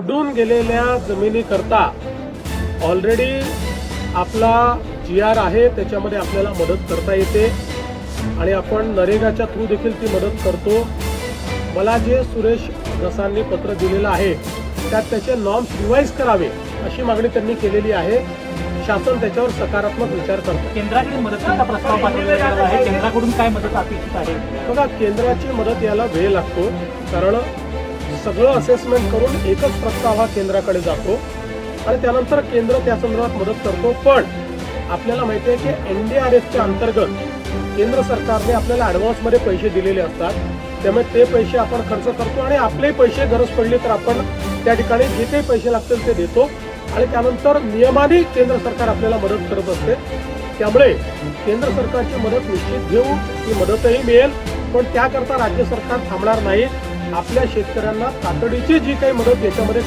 बुडून गेलेल्या जमिनीकरता ऑलरेडी आपला GR आहे, त्याच्यामध्ये आपल्याला मदत करता येते आणि आपण नरेगाच्या थ्रू देखील ती मदत करतो. मला जे सुरेश धसांनी पत्र दिलेलं आहे त्यात त्याचे नॉर्म्स रिवाईज करावे अशी मागणी त्यांनी केलेली आहे. शासन त्याच्यावर सकारात्मक विचार करतो. केंद्राकडे मदतीचा प्रस्ताव पाठवलेला आहे, केंद्राकडून काय मदत अपेक्षित आहे? बघा, केंद्राची मदत याला वेळ लागतो, कारण सगळं असेसमेंट करून एकच प्रस्ताव हा केंद्राकडे जातो आणि त्यानंतर केंद्र त्या संदर्भात मदत करतो. पण आपल्याला माहिती आहे की NDRFच्या अंतर्गत केंद्र सरकारने आपल्याला ॲडव्हान्समध्ये पैसे दिलेले असतात, त्यामुळे ते पैसे आपण खर्च करतो आणि आपले पैसे गरज पडली तर आपण त्या ठिकाणी जे काही पैसे लागतील ते देतो आणि त्यानंतर नियमाने केंद्र सरकार आपल्याला मदत करत असते. त्यामुळे केंद्र सरकारची मदत निश्चित घेऊ, ती मदतही मिळेल, पण त्याकरता राज्य सरकार थांबणार नाही. आपल्या शेतकऱ्यांना तातडीची जी काही मदत याच्यामध्ये